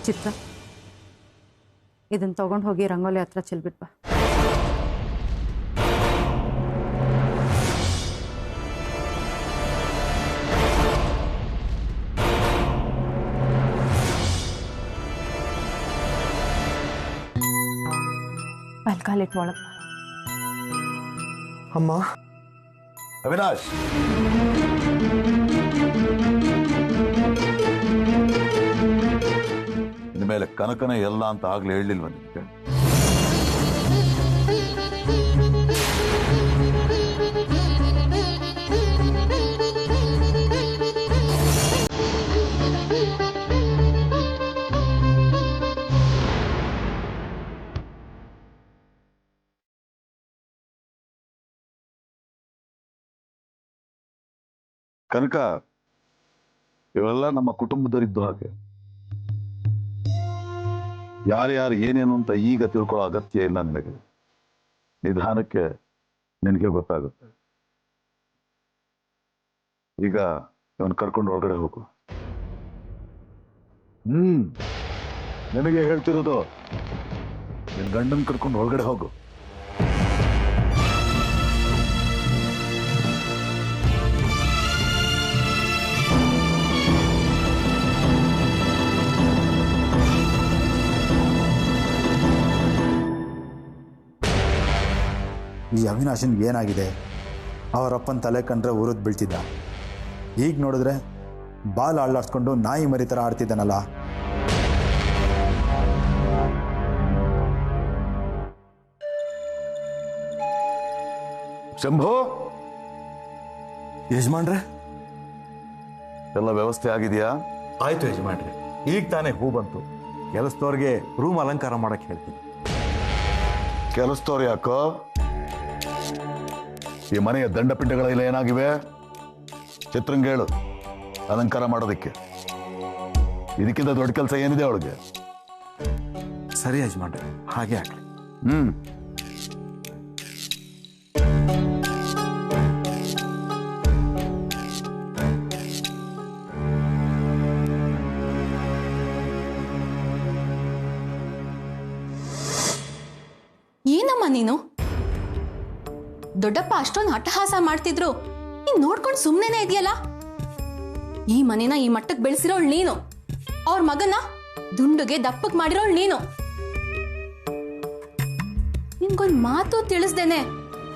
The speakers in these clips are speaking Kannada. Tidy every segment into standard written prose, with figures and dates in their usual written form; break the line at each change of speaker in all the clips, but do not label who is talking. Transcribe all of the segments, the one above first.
ಚಿತ್ರ, ಇದನ್ನ ತಗೊಂಡು ಹೋಗಿ ರಂಗೋಲಿ ಹತ್ರ ಚೆಲ್ಬಿಟ್ಬಾ. ಕಾಲಿಟ್ಟು ಒಳಗ.
ಅಮ್ಮ.
ಅವಿನಾಶ್, ಇನ್ಮೇಲೆ ಕನಕನ ಎಲ್ಲ ಅಂತ ಆಗ್ಲೇ ಹೇಳಿಲ್ವ ನಿಮಗೆ? ಕನಕ, ಇವೆಲ್ಲ ನಮ್ಮ ಕುಟುಂಬದವರಿದ್ದು ಹಾಗೆ. ಯಾರ್ಯಾರು ಏನೇನು ಅಂತ ಈಗ ತಿಳ್ಕೊಳ್ಳೋ ಅಗತ್ಯ ಇಲ್ಲ ನಿನಗೆ. ನಿಧಾನಕ್ಕೆ ನಿನಗೆ ಗೊತ್ತಾಗುತ್ತೆ. ಈಗ ಇವನ್ ಕರ್ಕೊಂಡು ಒಳಗಡೆ ಹೋಗು. ನಿನಗೆ ಹೇಳ್ತಿರೋದು, ನಿನ್ ಗಂಡನ್ ಕರ್ಕೊಂಡು ಒಳಗಡೆ ಹೋಗು.
ಈ ಅವಿನಾಶನ್ಗೆ ಏನಾಗಿದೆ? ಅವರಪ್ಪನ ತಲೆ ಕಂಡ್ರೆ ಉರಿದು ಬೀಳ್ತಿದ್ದ. ಈಗ ನೋಡಿದ್ರೆ ಬಾಲ್ ಆಡ್ಲಾಡ್ಸ್ಕೊಂಡು ನಾಯಿ ಮರಿ ಥರ ಆಡ್ತಿದ್ದಾನಲ್ಲ.
ಶಂಭು,
ಯಜಮಾನ್ರೆ,
ಎಲ್ಲ ವ್ಯವಸ್ಥೆ ಆಗಿದೆಯಾ?
ಆಯ್ತು ಯಜಮಾನ್ರೆ. ಈಗ ತಾನೇ ಹೂ ಬಂತು. ಕೆಲಸದವ್ರಿಗೆ ರೂಮ್ ಅಲಂಕಾರ ಮಾಡಕ್ಕೆ ಹೇಳ್ತೀನಿ.
ಕೆಲಸದವ್ರು ಯಾಕೋ? ಈ ಮನೆಯ ದಂಡಪಿಂಡಗಳೆಲ್ಲ ಏನಾಗಿವೆ? ಚಿತ್ರಂಗೇಳು ಅಲಂಕಾರ ಮಾಡೋದಕ್ಕೆ. ಇದಕ್ಕಿಂತ ದೊಡ್ಡ ಕೆಲಸ ಏನಿದೆ ಅವಳಿಗೆ?
ಸರಿ ಯಜಮಾನ್ರೆ, ಹಾಗೆ ಆಗ್ಲಿ.
ಏನಮ್ಮ ನೀನು? ದೊಡ್ಡಪ್ಪ ಅಷ್ಟೊಂದು ಅಟ್ಟಹಾಸ ಮಾಡ್ತಿದ್ರು, ನೀನ್ ನೋಡ್ಕೊಂಡು ಸುಮ್ಮನೆ ಇದೆಯಲ್ಲ. ಈ ಮನೇನ ಈ ಮಟ್ಟಕ್ಕೆ ಬೆಳೆಸಿರೋಳು ನೀನು. ಅವ್ರ ಮಗನ ದುಂಡುಗೆ ದಪ್ಪಕ್ ಮಾಡಿರೋಳು ನೀನು. ನಿನ್ಗೊಂದ್ ಮಾತು ತಿಳಿಸ್ದೇನೆ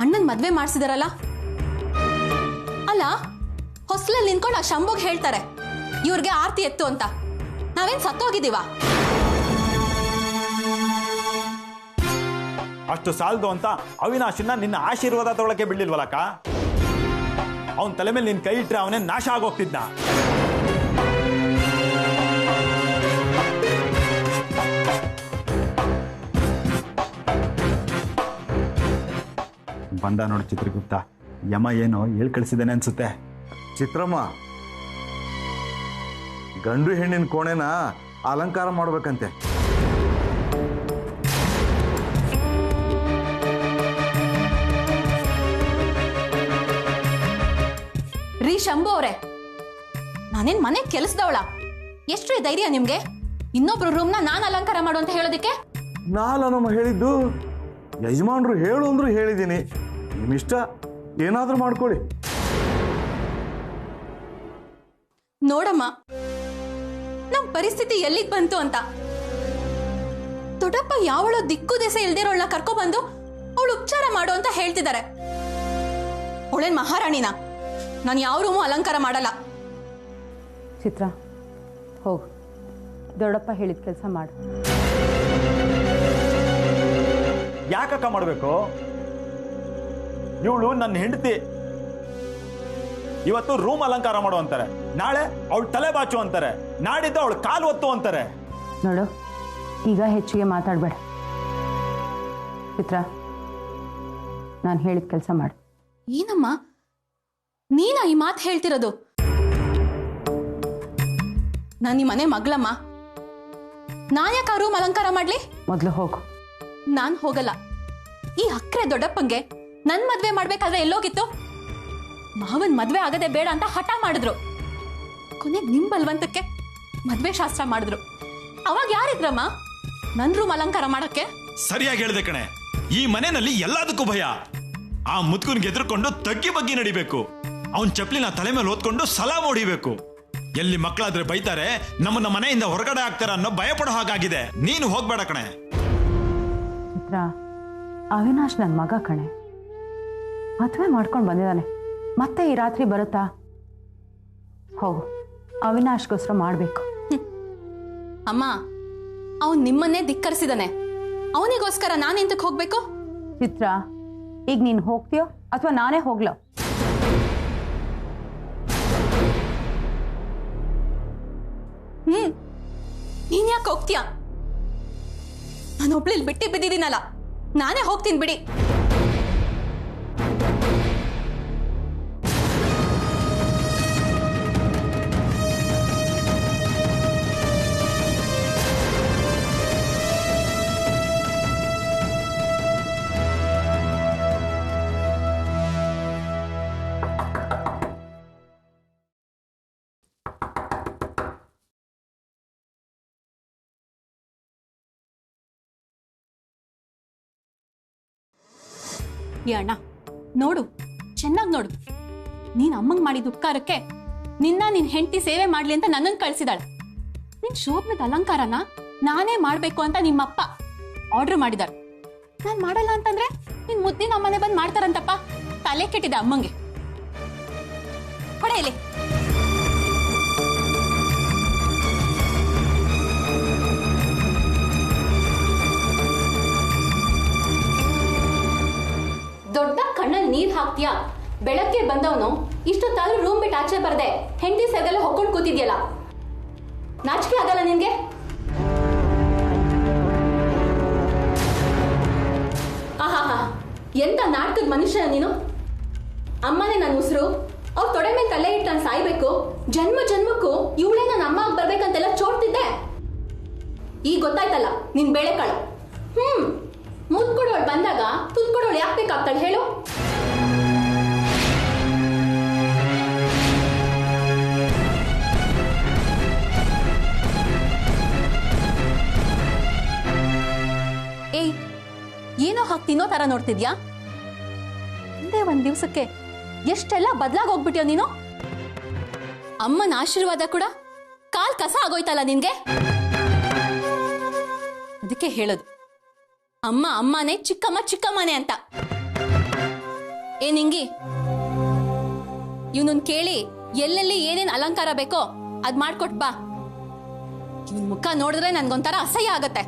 ಅಣ್ಣನ್ ಮದ್ವೆ ಮಾಡ್ಸಿದಾರಲ್ಲ. ಅಲ್ಲ, ಹೊಸ್ಲಲ್ಲಿ ನಿಂತ್ಕೊಂಡು ಆ ಶಂಭುಗ್ ಹೇಳ್ತಾರೆ ಇವ್ರಿಗೆ ಆರ್ತಿ ಎತ್ತು ಅಂತ. ನಾವೇನ್ ಸತ್ತೋಗಿದೀವ?
ಅಷ್ಟು ಸಾಲದು ಅಂತ ಅವಿನಾಶನ್ನ ನಿನ್ನ ಆಶೀರ್ವಾದ ತೊಗೊಳಕ್ಕೆ ಬಿಡ್ಲಿಲ್ವಲಕ್ಕ? ಅವನ ತಲೆ ಮೇಲೆ ನಿನ್ ಕೈ ಇಟ್ರೆ ಅವನೇ ನಾಶ ಆಗೋಗ್ತಿದ್ದ. ಬಂದ ನೋಡಿ ಚಿತ್ರಗುಪ್ತ, ಯಮ ಏನೋ ಹೇಳ್ ಕಳಿಸಿದ್ದೇನೆ ಅನ್ಸುತ್ತೆ.
ಚಿತ್ರಮ್ಮ, ಗಂಡು ಹೆಣ್ಣಿನ ಕೋಣೆನ ಅಲಂಕಾರ ಮಾಡ್ಬೇಕಂತೆ.
ರೀ ಶಂಭು ಅವ್ರೆ, ನಾನೇನ್ ಮನೆ ಕೆಲಸದವಳ? ಎಷ್ಟು ಧೈರ್ಯ ನಿಮ್ಗೆ ಇನ್ನೊಬ್ರು ರೂಮ್ನ ನಾನ್ ಅಲಂಕಾರ ಮಾಡು ಅಂತ ಹೇಳೋದಕ್ಕೆ?
ನಾನಮ್ಮ ಹೇಳಿದ್ದು, ಯಜಮಾನ್ರು ಹೇಳು ಅಂದ್ರು ಹೇಳಿದ್ದೀನಿ. ನಿಮ್ಮಿಷ್ಟ, ಏನಾದ್ರೂ ಮಾಡ್ಕೊಳ್ಳಿ.
ನೋಡಮ್ಮ, ನಮ್ ಪರಿಸ್ಥಿತಿ ಎಲ್ಲಿಗ್ ಬಂತು ಅಂತ. ದೊಡ್ಡಪ್ಪ ಯಾವಳೋ ದಿಕ್ಕು ದೆಸೆ ಇಲ್ದಿರೋಳ್ನ ಕರ್ಕೊಬಂದು ಅವಳು ಉಪಚಾರ ಮಾಡು ಅಂತ ಹೇಳ್ತಿದ್ದಾರೆ. ಅವಳೇನ್ ಮಹಾರಾಣಿನ? ನಾನು ಯಾವ ರೂಮು ಅಲಂಕಾರ ಮಾಡಲ್ಲ.
ಚಿತ್ರ, ಹೋಗು, ದೊಡ್ಡಪ್ಪ ಹೇಳಿದ ಕೆಲಸ ಮಾಡು.
ಯಾಕಕ್ಕ ಮಾಡ್ಬೇಕು? ಇವಳು ನನ್ನ ಹೆಂಡತಿ. ಇವತ್ತು ರೂಮ್ ಅಲಂಕಾರ ಮಾಡು ಅಂತಾರೆ, ನಾಳೆ ಅವಳು ತಲೆ ಬಾಚು ಅಂತಾರೆ, ನಾಡಿದ್ದು ಅವಳು ಕಾಲು ಒತ್ತು ಅಂತಾರೆ.
ನೋಡು, ಈಗ ಹೆಚ್ಚಿಗೆ ಮಾತಾಡಬೇಡ. ಚಿತ್ರ, ನಾನು ಹೇಳಿದ ಕೆಲಸ ಮಾಡು.
ಏನಮ್ಮ ನೀನ ಈ ಮಾತು ಹೇಳ್ತಿರೋದು? ನಾನು ಈ ಮನೆ ಮಗಳಮ್ಮ. ನಾನ್ ಯಾಕೆ ಆ ರೂಮ್ ಅಲಂಕಾರ ಮಾಡ್ಲಿ?
ಮೊದಲು ಹೋಗು.
ನಾನ್ ಹೋಗಲ್ಲ. ಈ ಅಕ್ರೆ ದೊಡ್ಡಪ್ಪಂಗೆ ನನ್ ಮದ್ವೆ ಮಾಡ್ಬೇಕಾದ್ರೆ ಎಲ್ಲೋಗಿತ್ತು? ಮಾವನ್ ಮದ್ವೆ ಆಗದೆ ಬೇಡ ಅಂತ ಹಠ ಮಾಡಿದ್ರು. ಕೊನೆಗೆ ನಿಮ್ ಬಲ್ವಂತಕ್ಕೆ ಮದ್ವೆ ಶಾಸ್ತ್ರ ಮಾಡಿದ್ರು. ಅವಾಗ ಯಾರಿದ್ರಮ್ಮ ನನ್ ರೂಮ್ ಅಲಂಕಾರ ಮಾಡಕ್ಕೆ?
ಸರಿಯಾಗಿ ಹೇಳ್ದೆ ಕಣೆ. ಈ ಮನೆಯಲ್ಲಿ ಎಲ್ಲದಕ್ಕೂ ಭಯ. ಆ ಮುತ್ಕುನ್ ಗೆದ್ರಕೊಂಡು ತಗ್ಗಿ ಬಗ್ಗಿ ನಡಿಬೇಕು. ಅವನ್ ಚಪ್ಲಿನ ತಲೆ ಮೇಲೆ ಓದ್ಕೊಂಡು ಸಲಾಮ್ ಹೊಡಿಬೇಕು. ಎಲ್ಲಿ ಮಕ್ಕಳಾದ್ರೆ ಬೈತಾರೆ, ನಮ್ಮನ್ನ ಮನೆಯಿಂದ ಹೊರಗಡೆ ಹಾಕ್ತಾರ ಅನ್ನೋ ಭಯ ಪಡೋ ಹಾಗಾಗಿದೆ. ನೀನು ಹೋಗ್ಬೇಡ ಕಣೆ.
ಚಿತ್ರ, ಅವಿನಾಶ್ ನನ್ನ ಮಗ ಕಣೆ. ಮದುವೆ ಮಾಡ್ಕೊಂಡು ಬಂದಿದ್ದಾನೆ. ಮತ್ತೆ ಈ ರಾತ್ರಿ ಬರುತ್ತಾ? ಹೋಗು, ಅವಿನಾಶ್ಗೋಸ್ಕರ ಮಾಡಬೇಕು.
ಅಮ್ಮ, ಅವನ್ ನಿಮ್ಮನ್ನೇ ಧಿಕ್ಕರಿಸಿದಾನೆ. ಅವನಿಗೋಸ್ಕರ ನಾನೆಂತಕ್ಕೆ ಹೋಗ್ಬೇಕು?
ಚಿತ್ರ, ಈಗ ನೀನು ಹೋಗ್ತೀಯೋ ಅಥವಾ ನಾನೇ ಹೋಗ್ಲೋ?
ನೀನ್ ಯಾಕೆ ಹೋಗ್ತೀಯ? ನಾನು ಒಬ್ಳಿಲ್ ಬಿಟ್ಟಿ ಬಿದ್ದಿದ್ದೀನಲ್ಲ, ನಾನೇ ಹೋಗ್ತೀನಿ ಬಿಡಿ. ಈ ಅಣ್ಣ ನೋಡು, ಚೆನ್ನಾಗಿ ನೋಡು. ನೀನ್ ಅಮ್ಮಂಗ್ ಮಾಡಿದ ಉಪಕಾರಕ್ಕೆ ನಿನ್ ಹೆಂಡತಿ ಸೇವೆ ಮಾಡ್ಲಿ ಅಂತ ನನ್ನನ್ನು ಕಳ್ಸಿದಾಳೆ. ನಿನ್ ಶೋಭನದ ಅಲಂಕಾರನ ನಾನೇ ಮಾಡ್ಬೇಕು ಅಂತ ನಿಮ್ಮಪ್ಪ ಆರ್ಡರ್ ಮಾಡಿದಾರೆ. ನಾನ್ ಮಾಡಲ್ಲ ಅಂತಂದ್ರೆ ನಿನ್ ಮುದ್ದಿನ ಅಮ್ಮನೆ ಬಂದ್ ಮಾಡ್ತಾರಂತಪ್ಪ. ತಲೆ ಕೆಟ್ಟಿದೆ ಅಮ್ಮಂಗೆ. ಹೊಡೆಯಲಿ. ದೊಡ್ಡ ಕಣ್ಣಲ್ಲಿ ನೀರ್ ಹಾಕ್ತೀಯಾ? ಬೆಳಗ್ಗೆ ಬಂದವನು ಇಷ್ಟೊತ್ತಾದ್ರೂ ರೂಮ್ ಬಿಟ್ಟು ಆಚೆ ಬರ್ದೆ ಹೆಂಡತಿ ಸೆಗಲ್ಲ ಹೊಕ್ಕೊಂಡು ಕೂತಿದ್ಯಲ್ಲ, ನಾಚಿಕೆ ಆಗಲ್ಲ ನಿನ್ಗೆ? ಆಹಾ, ಎಂತ ನಾಟಕದ ಮನುಷ್ಯನ ನೀನು. ಅಮ್ಮನೇ ನನ್ನ ಉಸಿರು, ಅವ್ರ ತೊಡೆ ಮೇಲೆ ತಲೆ ಇಟ್ಟು ನಾನು ಸಾಯ್ಬೇಕು. ಜನ್ಮ ಜನ್ಮಕ್ಕೂ ಇವಳೇ ನನ್ನ ಅಮ್ಮ ಆಗಿ ಬರ್ಬೇಕಂತೆಲ್ಲ ಚೋಡ್ತಿದ್ದೆ. ಈಗ ಗೊತ್ತಾಯ್ತಲ್ಲ ನಿನ್ ಬೇಳೆಕಾಳು. ಮುದ್ಕೊಡೋಳು ಬಂದಾಗ ತುದ್ಕೊಡೋಳು ಯಾಕೆ ಬೇಕಾಗ್ತಾಳೆ ಹೇಳು? ಏಯ್, ಏನೋ ಹಾಕಿ ತಿನ್ನೋ ತರ ನೋಡ್ತಿದ್ಯಾ? ಒಂದೇ ಒಂದ್ ದಿವ್ಸಕ್ಕೆ ಎಷ್ಟೆಲ್ಲ ಬದ್ಲಾಗ್ ಹೋಗ್ಬಿಟ್ಯೋ ನೀನು. ಅಮ್ಮನ ಆಶೀರ್ವಾದ ಕೂಡ ಕಾಲ್ ಕಸ ಆಗೋಯ್ತಲ್ಲ ನಿನ್ಗೆ. ಅದಕ್ಕೆ ಹೇಳೋದು, ಅಮ್ಮ ಅಮ್ಮನೇ, ಚಿಕ್ಕಮ್ಮ ಚಿಕ್ಕಮ್ಮನೇ ಅಂತ. ನಿಂಗಿ, ಇವನನ್ ಕೇಳಿ ಎಲ್ಲೆಲ್ಲಿ ಏನೇನ್ ಅಲಂಕಾರ ಬೇಕೋ ಅದ್ ಮಾಡ್ಕೊಟ್ ಬಾ. ಇವನ್ ಮುಖ ನೋಡಿದ್ರೆ ನನ್ಗೊಂಥರ ಅಸಹ್ಯ ಆಗತ್ತೆ.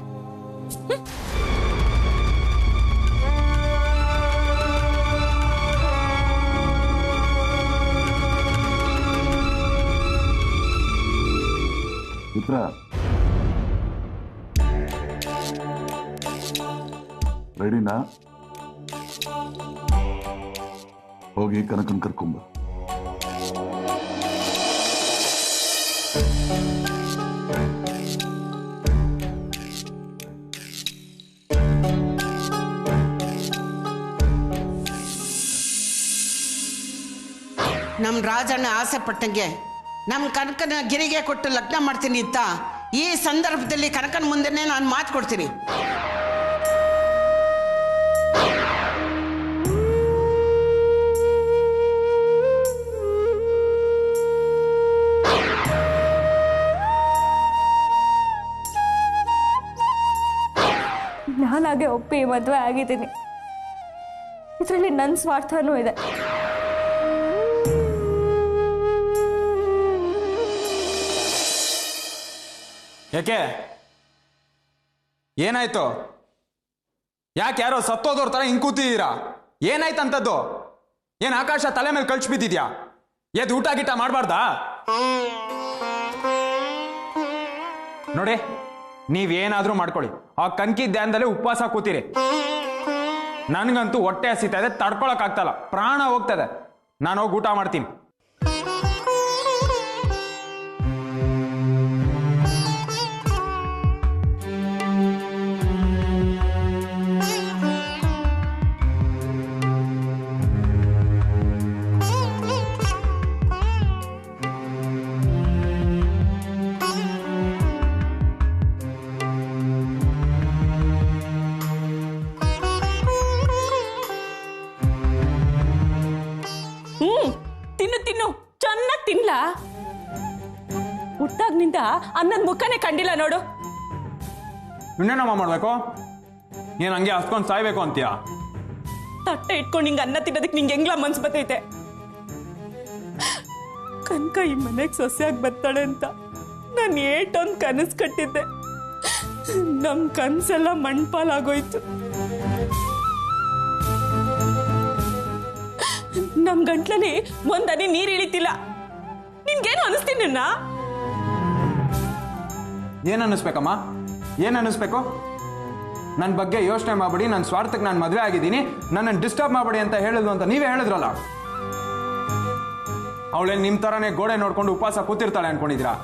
ಚಿತ್ರ, ರೆಡಿನಾ? ಹೋಗಿ ಕನಕನ್ ಕರ್ಕೊಂಬ.
ನಮ್ಮ ರಾಜಣ್ಣ ಆಸೆ ಪಟ್ಟಂಗೆ ನಮ್ಮ ಕನಕನ ಗಿರಿಗೆ ಕೊಟ್ಟು ಲಗ್ನ ಮಾಡ್ತೀನಿ ಅಂತ ಈ ಸಂದರ್ಭದಲ್ಲಿ ಕನಕನ ಮುಂದೆನೇ ನಾನು ಮಾತು ಕೊಡ್ತೀನಿ.
ನಾನಾಗೆ ಒಪ್ಪಿ ಮದುವೆ ಆಗಿದ್ದೀನಿ. ಇದರಲ್ಲಿ ನನ್ನ ಸ್ವಾರ್ಥನೂ ಇದೆ.
ಯಾಕೆ ಏನಾಯ್ತು? ಯಾಕೆ ಯಾರೋ ಸತ್ತೋದವ್ರ ತರ ಹಿಂಗ್ ಕೂತಿದ್ದೀರಾ? ಏನಾಯ್ತಂತದ್ದು? ಏನ್ ಆಕಾಶ ತಲೆ ಮೇಲೆ ಕಳ್ಸಿ ಬಿದ್ದಿದ್ಯಾ? ಎದ್ ಊಟ ಗಿಟ ಮಾಡಬಾರ್ದಾ? ನೋಡಿ, ನೀವೇನಾದ್ರೂ ಮಾಡ್ಕೊಳ್ಳಿ, ಆ ಕನ್ಕಿ ಧ್ಯಾನದಲ್ಲೇ ಉಪವಾಸ ಕೂತೀರಿ. ನನ್ಗಂತೂ ಹೊಟ್ಟೆ ಹಸಿತಾ ಇದೆ, ತಡ್ಕೊಳಕ್ ಆಗ್ತಲ್ಲ, ಪ್ರಾಣ ಹೋಗ್ತದೆ. ನಾನು ಹೋಗಿ ಊಟ ಮಾಡ್ತೀನಿ.
ತಿನ್ನು ತಿನ್ನು ಚೆನ್ನಾಗಿ ತಿನ್ಲಾ. ಹುಟ್ಟಾಗ್ನಿಂದ ಅನ್ನದ ಮುಖನೇ ಕಂಡಿಲ್ಲ ನೋಡು.
ಇನ್ನೇನಮ್ಮ ಮಾಡ್ಬೇಕು? ಏನ್ ಹಂಗೆ ಹಸ್ಕೊಂಡ್ ಸಾಯ್ಬೇಕು ಅಂತೀಯ?
ತಟ್ಟೆ ಇಟ್ಕೊಂಡು ಹಿಂಗ ಅನ್ನ ತಿನ್ನೋದಕ್ಕೆ ನಿಂಗೆ ಹೆಂಗ್ಲ ಮನ್ಸು ಬರ್ತೈತೆ? ಕನಕ ಈ ಮನೆಗೆ ಸೊಸೆಯಾಗಿ ಬರ್ತಾಳೆ ಅಂತ ನಾನು ಏಟೊಂದು ಕನಸು ಕಟ್ಟಿದ್ದೆ. ನಮ್ ಕನ್ಸೆಲ್ಲ ಮಣ್ಪಾಲಾಗೋಯ್ತು. ನಮ್ ಗಂಟ್ಲಲ್ಲಿ ಒಂದನಿ ನೀರ್ ಇಳಿತಿಲ್ಲ. ನಿನ್ಗೇನು ಅನಿಸ್ತೀನಿ?
ಏನ್ ಅನ್ನಿಸ್ಬೇಕಮ್ಮ? ಏನ್ ಅನ್ನಿಸ್ಬೇಕು? ನನ್ನ ಬಗ್ಗೆ ಯೋಚನೆ ಮಾಡ್ಬಿಡಿ, ನನ್ನ ಸ್ವಾರ್ಥಕ್ಕೆ ನಾನು ಮದುವೆ ಆಗಿದ್ದೀನಿ, ನನ್ನನ್ನು ಡಿಸ್ಟರ್ಬ್ ಮಾಡ್ಬೇಡಿ ಅಂತ ಹೇಳಿದ್ಲು ಅಂತ ನೀವೇ ಹೇಳಿದ್ರಲ್ಲ. ಅವಳೇನು ನಿಮ್ಮ ಥರನೇ ಗೋಡೆ ನೋಡ್ಕೊಂಡು ಉಪವಾಸ ಕೂತಿರ್ತಾಳೆ ಅನ್ಕೊಂಡಿದ್ದೀರಾ?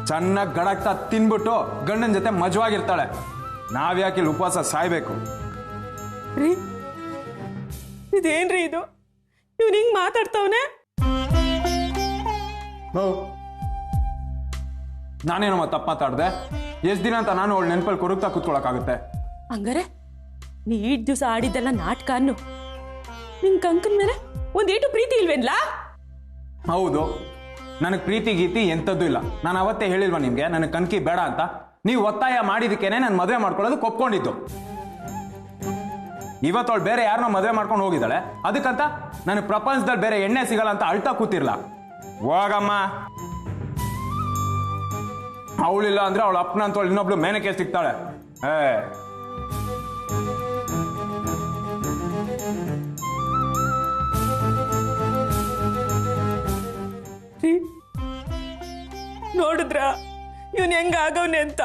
ಚೆನ್ನಾಗಿ ಗಡಕ್ತಾ ತಿನ್ಬಿಟ್ಟು ಗಂಡನ ಜೊತೆ ಮಜವಾಗಿರ್ತಾಳೆ. ನಾವ್ಯಾಕೆ ಇಲ್ಲಿ ಉಪವಾಸ ಸಾಯ್ಬೇಕು?
ರೀ, ಇದೇನ್ರಿ ಇದು? ಇವ್ನು ಹಿಂಗ್ ಮಾತಾಡ್ತವನೆ.
ನಾನೇನಮ್ಮ ತಪ್ಪು ಮಾತಾಡ್ದೆ? ಎಷ್ಟು ದಿನ ಅಂತ ನಾನು ಅವಳು ನೆನಪಲ್ಲಿ ಕೊರಗ್ತಾ ಕೂತ್ಕೊಳಕ್ಕಾಗುತ್ತೆ?
ಹಂಗಾರೆ ನೀ ಈಟ್ ದಿವಸ ಆಡಿದ್ದೆಲ್ಲ ನಾಟಕ ಅನ್ನು. ನಿನ್ ಕಂಕನ್ ಮೇಲೆ ಒಂದೇಟು ಪ್ರೀತಿ ಇಲ್ವೇನ್ಲಾ?
ಹೌದು, ನನಗೆ ಪ್ರೀತಿ ಗೀತಿ ಎಂಥದ್ದು ಇಲ್ಲ. ನಾನು ಅವತ್ತೇ ಹೇಳಿಲ್ವಾ ನಿಮ್ಗೆ ನನಗೆ ಕನ್ಕಿ ಬೇಡ ಅಂತ? ನೀವು ಒತ್ತಾಯ ಮಾಡಿದಕ್ಕೇನೆ ನಾನು ಮದುವೆ ಮಾಡ್ಕೊಳ್ಳೋದು ಒಪ್ಕೊಂಡಿದ್ದು. ಇವತ್ತವಳು ಬೇರೆ ಯಾರನ್ನೋ ಮದುವೆ ಮಾಡ್ಕೊಂಡು ಹೋಗಿದ್ದಾಳೆ, ಅದಕ್ಕಂತ ನನಗೆ ಪ್ರಪಂಚದಲ್ಲಿ ಬೇರೆ ಎಣ್ಣೆ ಸಿಗಲ್ಲ ಅಂತ ಅಳ್ತಾ ಕೂತಿರ್ಲ. ಹೋಗಮ್ಮ. ಅವಳಿಲ್ಲ ಅಂದ್ರೆ ಅವಳ ಅಪ್ಪನ ಅಂತವಳು ಇನ್ನೊಬ್ಳು ಮೇನಕ್ಕೆ ಸಿಗ್ತಾಳೆ.
ನೋಡಿದ್ರ ಇವನ್ ಹೆಂಗ ಆಗವ್ನೆ ಅಂತ?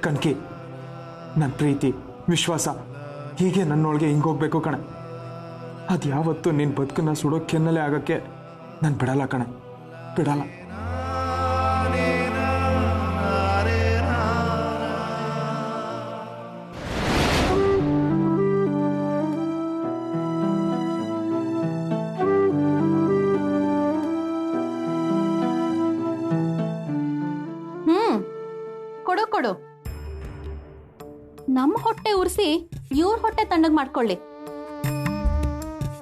ಕಣ್ಕಿ, ನನ್ನ ಪ್ರೀತಿ ವಿಶ್ವಾಸ ಹೀಗೆ ನನ್ನೊಳಗೆ ಹಿಂಗೋಗ್ಬೇಕು ಕಣೆ. ಅದು ಯಾವತ್ತು ನಿನ್ನ ಬದುಕನ್ನ ಸುಡೋ ಕೆನ್ನಲೇ ಆಗಕ್ಕೆ ನಾನು ಬಿಡಲ್ಲ ಕಣೆ, ಬಿಡಲ್ಲ.
ಕೊಡು ಕೊಡು. ನಮ್ಮ ಹೊಟ್ಟೆ ಉರಿಸಿ ಇವ್ರ ಹೊಟ್ಟೆ ತಣ್ಣಗ್ ಮಾಡ್ಕೊಳ್ಳಿ.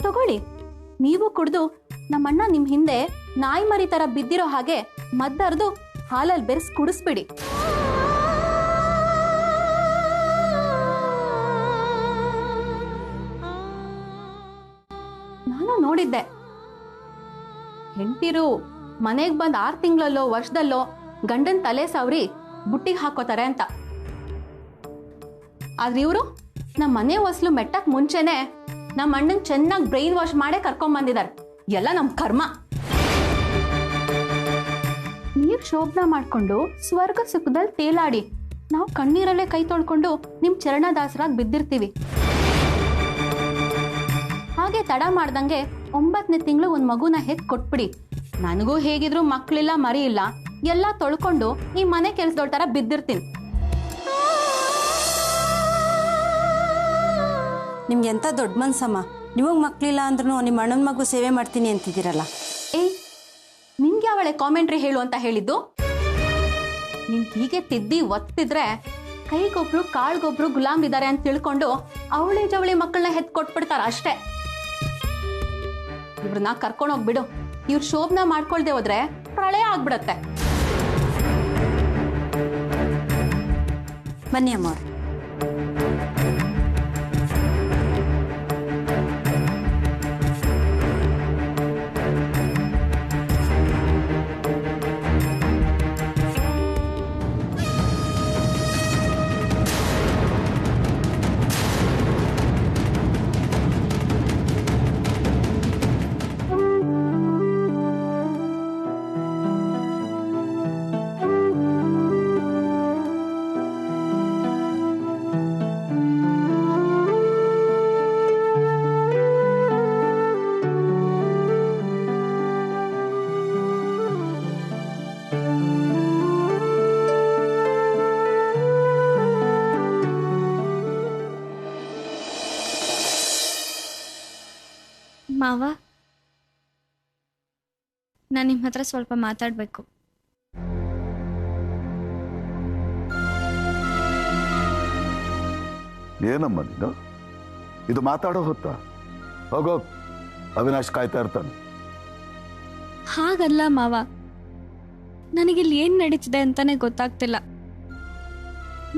ತಗೊಳ್ಳಿ. ನೀವು ಕುಡ್ದು ನಮ್ಮಣ್ಣ ನಿಮ್ ಹಿಂದೆ ನಾಯಿ ಮರಿ ತರ ಬಿದ್ದಿರೋ ಹಾಗೆ ಮದ್ದರ್ದು ಹಾಲಲ್ಲಿ ಬೆರೆಸಿ ಕುಡಿಸ್ಬಿಡಿ. ನಾನು ನೋಡಿದ್ದೆ, ಹೆಂಡತಿರು ಮನೆಗೆ ಬಂದ್ 6 ತಿಂಗಳಲ್ಲೋ ವರ್ಷದಲ್ಲೋ ಗಂಡನ್ ತಲೆ ಸಾವ್ರಿ ಬುಟ್ಟಿಗೆ ಹಾಕೋತಾರೆ ಅಂತ. ಆದ್ರೆ ಇವರು ನಮ್ಮ ಮನೆ ಹೊಸಲು ಮೆಟ್ಟಕ್ ಮುಂಚೆನೆ ನಮ್ಮ ಅಣ್ಣನ್ ಚೆನ್ನಾಗಿ ಬ್ರೈನ್ ವಾಶ್ ಮಾಡೇ ಕರ್ಕೊಂಡ್ ಬಂದಿದ್ದಾರೆ. ಎಲ್ಲ ನಮ್ ಕರ್ಮ. ನೀವ್ ಶೋಭನ ಮಾಡ್ಕೊಂಡು ಸ್ವರ್ಗ ಸುಖದಲ್ಲಿ ತೇಲಾಡಿ, ನಾವು ಕಣ್ಣೀರಲ್ಲೇ ಕೈ ತೊಳ್ಕೊಂಡು ನಿಮ್ ಚರಣದಾಸರಾಗಿ ಬಿದ್ದಿರ್ತೀವಿ. ಹಾಗೆ ತಡ ಮಾಡ್ದಂಗೆ 9ನೇ ತಿಂಗಳು ಒಂದ್ ಮಗುನ ಹೆತ್ ಕೊಟ್ಬಿಡಿ. ನನಗೂ ಹೇಗಿದ್ರು ಮಕ್ಳಿಲ್ಲ ಮರಿ ಇಲ್ಲ, ಎಲ್ಲ ತೊಳ್ಕೊಂಡು ಈ ಮನೆ ಕೆಲ್ಸದೊಳ ತರ ಬಿದ್ದಿರ್ತೀನಿ.
ನಿಮ್ಗೆ ಎಂತ ದೊಡ್ಡ ಮನ್ಸಮ್ಮ. ನಿಮಗೆ ಮಕ್ಳಿಲ್ಲ ಅಂದ್ರೂ ನಿಮ್ಮ ಅಣ್ಣನ ಮಗು ಸೇವೆ ಮಾಡ್ತೀನಿ ಅಂತಿದ್ದೀರಲ್ಲ.
ಏಯ್, ನಿನ್ಗೆ ಅವಳೆ ಕಾಮೆಂಟ್ರಿ ಹೇಳು ಅಂತ ಹೇಳಿದ್ದು? ನೀನ್ ಹೀಗೆ ತಿದ್ದಿ ಒತ್ತಿದ್ರೆ ಕೈಗೊಬ್ರು ಕಾಳ್ಗೊಬ್ರು ಗುಲಾಮ್ ಇದ್ದಾರೆ ಅಂತ ತಿಳ್ಕೊಂಡು ಅವಳಿ ಜವಳಿ ಮಕ್ಕಳನ್ನ ಹೆತ್ ಕೊಟ್ಬಿಡ್ತಾರ ಅಷ್ಟೇ. ಇವ್ರನ್ನ ಕರ್ಕೊಂಡೋಗ್ಬಿಡು. ಇವ್ರ ಶೋಭನ ಮಾಡ್ಕೊಳ್ದೆ ಹೋದ್ರೆ ಪ್ರಳಯ ಆಗ್ಬಿಡತ್ತೆ.
ಬನ್ನಿ ಅಮ್ಮ.
ಮಾವ, ನಾನು ನಿಮ್ಮ ಹತ್ರ ಸ್ವಲ್ಪ ಮಾತಾಡಬೇಕು.
ಏನಮ್ಮ ನೀನು ಇದು ಮಾತಾಡೋ ಹೊತ್ತ ಹೋಗೋ ಅವಿನಾಶ್ ಕಾಯ್ತಾ ಇರ್ತಾನೆ.
ಹಾಗಲ್ಲ ಮಾವ, ನನಗಿಲ್ಲಿ ಏನ್ ನಡೀತಿದೆ ಅಂತಾನೆ ಗೊತ್ತಾಗ್ತಿಲ್ಲ.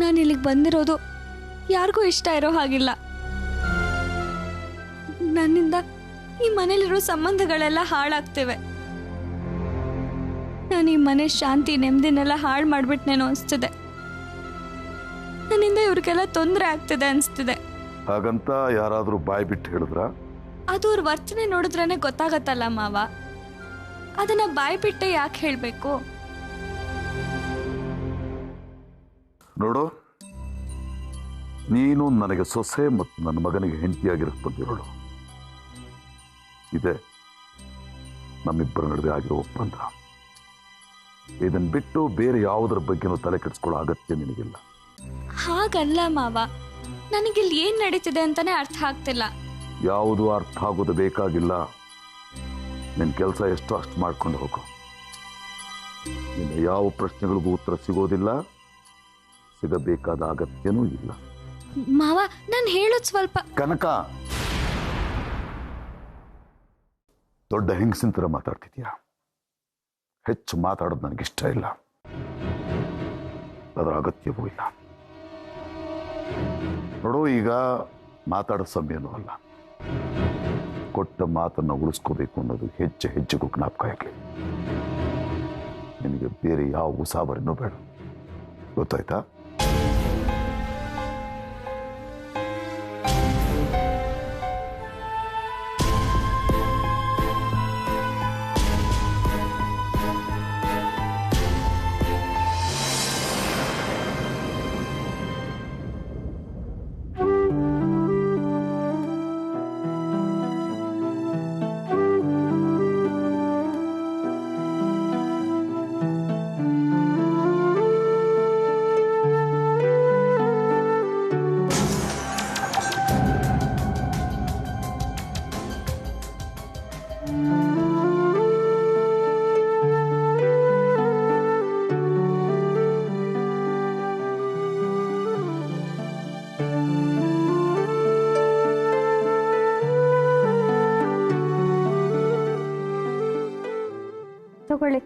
ನಾನು ಇಲ್ಲಿಗೆ ಬಂದಿರೋದು ಯಾರಿಗೂ ಇಷ್ಟ ಇರೋ ಹಾಗಿಲ್ಲ. ನನ್ನಿಂದ ಈ ಮನೇಲಿರೋ ಸಂಬಂಧಗಳೆಲ್ಲ ಹಾಳಾಗ್ತಿವೆ. ನಾನು ಈ ಮನೆ ಶಾಂತಿ ನೆಮ್ಮದಿನೆಲ್ಲ ಹಾಳು ಮಾಡ್ಬಿಟ್ನೇನೋ ಅನಿಸ್ತಿದೆ. ನನ್ನಿಂದ ಇವ್ರಿಗೆಲ್ಲ ತೊಂದರೆ ಆಗ್ತಿದೆ ಅನಿಸ್ತಿದೆ.
ಹಾಗಂತ ಯಾರಾದ್ರೂ ಬಾಯ್ ಬಿಟ್ಟು ಹೇಳಿದ್ರ?
ಅದು ಅವ್ರ ವರ್ತನೆ ನೋಡಿದ್ರೇನೆ ಗೊತ್ತಾಗತ್ತಲ್ಲ ಮಾವ. ಅದನ್ನ ಬಾಯ್ ಬಿಟ್ಟೆ ಯಾಕೆ ಹೇಳ್ಬೇಕು?
ನೋಡು, ನೀನು ನನಗೆ ಸೊಸೆ ಮತ್ತು ನನ್ನ ಮಗನಿಗೆ ಹೆಂಡತಿಯಾಗಿರಕ್ಕೆ ಬಂದಿರೋಳು. ಇದೆ ನಮ್ಮಿಬ್ಬರ ನಡುವೆ ಆಗಿರೋ ಒಪ್ಪಂದ. ಇದನ್ನ ಬಿಟ್ಟು ಬೇರೆ ಯಾವುದರ ಬಗ್ಗೆನೂ ತಲೆ ಕೆಡಿಸ್ಕೊಳ್ಳೋ ಅಗತ್ಯ ನಿನಗಿಲ್ಲ.
ಹಾಗಲ್ಲ ಮಾವ, ನನಗಿಲ್ಲಿ ಏನ್ ನಡೀತಿದೆ ಅಂತಾನೆ ಅರ್ಥ ಆಗ್ತಿಲ್ಲ.
ಯಾವುದು ಅರ್ಥ ಆಗೋದು ಬೇಕಾಗಿಲ್ಲ. ನಿನ್ನ ಕೆಲಸ ಎಷ್ಟೋ ಅಷ್ಟು ಮಾಡ್ಕೊಂಡು ಹೋಗು. ನಿನ್ನ ಯಾವ ಪ್ರಶ್ನೆಗಳಿಗೂ ಉತ್ತರ ಸಿಗೋದಿಲ್ಲ, ಸಿಗಬೇಕಾದ ಅಗತ್ಯನೂ ಇಲ್ಲ.
ಮಾವ, ನಾನು ಹೇಳೋದು ಸ್ವಲ್ಪ.
ಕನಕ, ದೊಡ್ಡ ಹೆಂಗಸಿನ ಥರ ಮಾತಾಡ್ತಿದ್ಯಾ. ಹೆಚ್ಚು ಮಾತಾಡೋದು ನನಗಿಷ್ಟ ಇಲ್ಲ, ಅದರ ಅಗತ್ಯವೂ ಇಲ್ಲ. ನೋಡು, ಈಗ ಮಾತಾಡೋ ಸಮಯನೂ ಅಲ್ಲ. ಕೊಟ್ಟ ಮಾತನ್ನು ಉಳಿಸ್ಕೋಬೇಕು ಅನ್ನೋದು ಹೆಜ್ಜೆ ಹೆಜ್ಜೆಗೂ ಜ್ಞಾಪಕ ಇರಲಿ. ನಿನಗೆ ಬೇರೆ ಯಾವ ಉಸಾಬರಿನೂ ಬೇಡ, ಗೊತ್ತಾಯ್ತಾ?
ತಗೊಳ್ಳಿ.